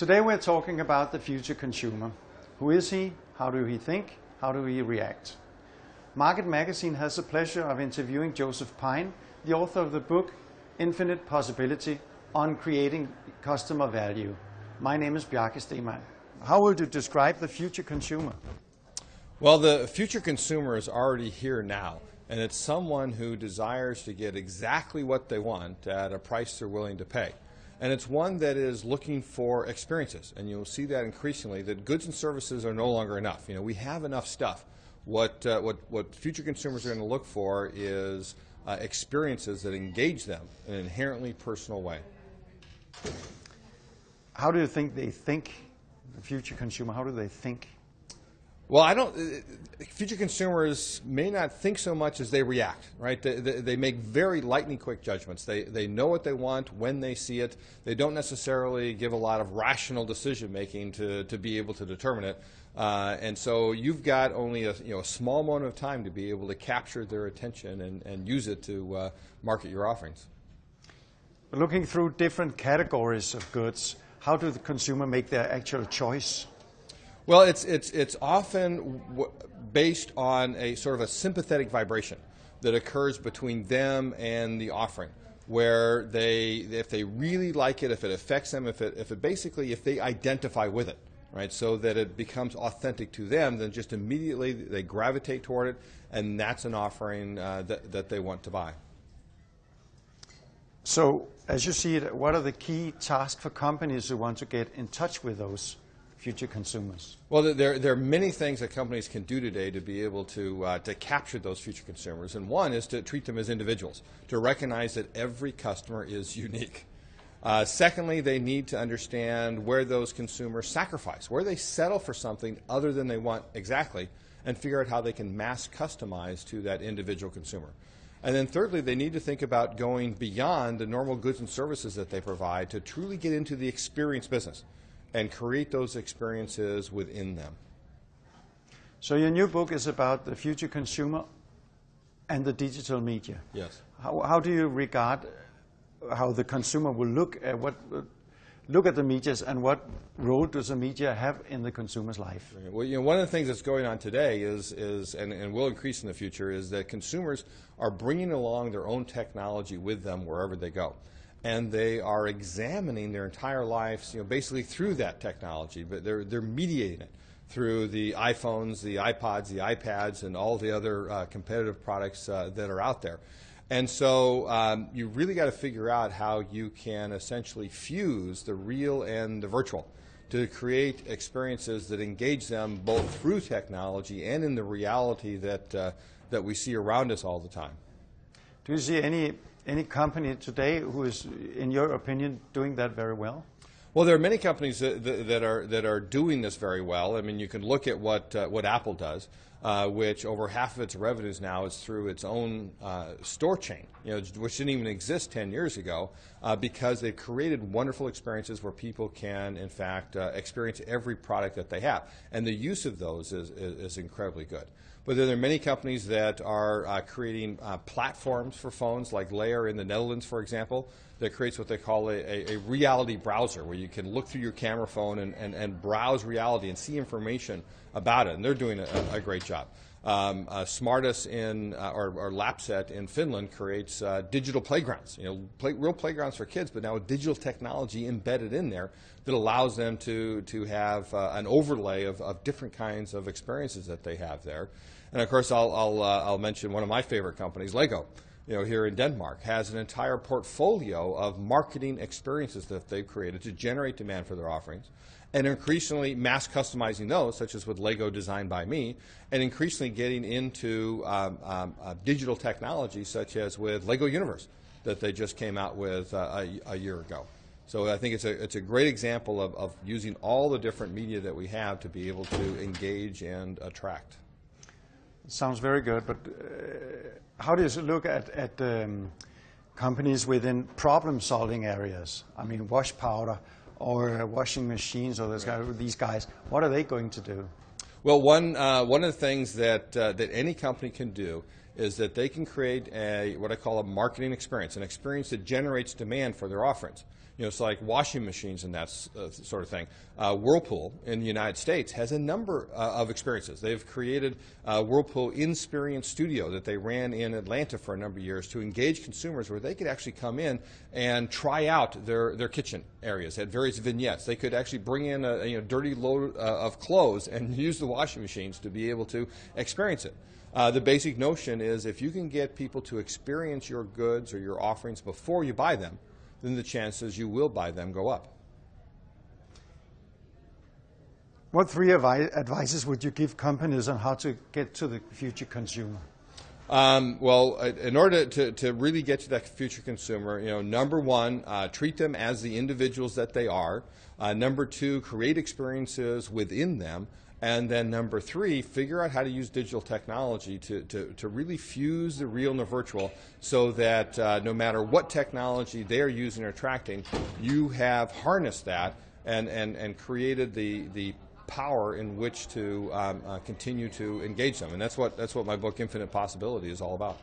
Today we're talking about the future consumer. Who is he? How do he think? How do he react? Market Magazine has the pleasure of interviewing Joseph Pine, the author of the book Infinite Possibility on Creating Customer Value. My name is Bjarke Stemann. How would you describe the future consumer? Well, the future consumer is already here now, and it's someone who desires to get exactly what they want at a price they're willing to pay. And it's one that is looking for experiences, and you'll see that increasingly, that goods and services are no longer enough. You know, we have enough stuff. What future consumers are going to look for is experiences that engage them in an inherently personal way. How do you think they think, the future consumer, how do they think? Well, future consumers may not think so much as they react, right? They make very lightning quick judgments. They know what they want when they see it. They don't necessarily give a lot of rational decision making to be able to determine it. And so you've got only a small moment of time to be able to capture their attention and use it to market your offerings. Looking through different categories of goods, how do the consumer make their actual choice? Well, it's often based on a sort of a sympathetic vibration that occurs between them and the offering, where if they really like it, if it affects them, if they identify with it, right, so that it becomes authentic to them, then just immediately they gravitate toward it, and that's an offering that they want to buy. So, as you see it, what are the key tasks for companies who want to get in touch with those future consumers? Well, there are many things that companies can do today to be able to capture those future consumers, and one is to treat them as individuals, to recognize that every customer is unique. Secondly, they need to understand where those consumers sacrifice, where they settle for something other than they want exactly, and figure out how they can mass customize to that individual consumer. And then thirdly, they need to think about going beyond the normal goods and services that they provide to truly get into the experience business and create those experiences within them. So your new book is about the future consumer and the digital media. Yes. How do you regard how the consumer will look at the media, and what role does the media have in the consumer's life? Well, one of the things that's going on today is and will increase in the future, is that consumers are bringing along their own technology with them wherever they go. And they are examining their entire lives, basically through that technology, but they're mediating it through the iPhones, the iPods, the iPads, and all the other competitive products that are out there. And so you really got to figure out how you can essentially fuse the real and the virtual to create experiences that engage them both through technology and in the reality that we see around us all the time. Do you see any company today who is, in your opinion, doing that very well? Well, there are many companies that are doing this very well. I mean, you can look at what Apple does, which over half of its revenues now is through its own store chain, which didn't even exist 10 years ago, because they've created wonderful experiences where people can, in fact, experience every product that they have, and the use of those is incredibly good. But there are many companies that are creating platforms for phones, like Layer in the Netherlands, for example, that creates what they call a reality browser, where you can look through your camera phone and browse reality and see information about it, and they're doing a great job. Smartus or Lapset in Finland creates digital playgrounds, real playgrounds for kids, but now with digital technology embedded in there that allows them to have an overlay of different kinds of experiences that they have there. And of course, I'll mention one of my favorite companies, Lego. Here in Denmark, has an entire portfolio of marketing experiences that they've created to generate demand for their offerings, and increasingly mass customizing those, such as with Lego Designed by Me, and increasingly getting into digital technology, such as with Lego Universe, that they just came out with a year ago. So I think it's a great example of using all the different media that we have to be able to engage and attract. Sounds very good, but how do you look at companies within problem-solving areas? I mean, wash powder or washing machines, or these guys. What are they going to do? Well, one of the things that any company can do is that they can create what I call a marketing experience, an experience that generates demand for their offerings. You know, it's like washing machines and that sort of thing. Whirlpool in the United States has a number of experiences. They've created Whirlpool Insperience Studio that they ran in Atlanta for a number of years to engage consumers where they could actually come in and try out their kitchen areas at various vignettes. They could actually bring in a dirty load of clothes and use the washing machines to be able to experience it. The basic notion is if you can get people to experience your goods or your offerings before you buy them, then the chances you will buy them go up. What three advices would you give companies on how to get to the future consumer? Well, in order to really get to that future consumer, number one, treat them as the individuals that they are. Number two, create experiences within them. And then number three, figure out how to use digital technology to really fuse the real and the virtual so that no matter what technology they're using or attracting, you have harnessed that and created the power in which to continue to engage them. And that's what my book, Infinite Possibility, is all about.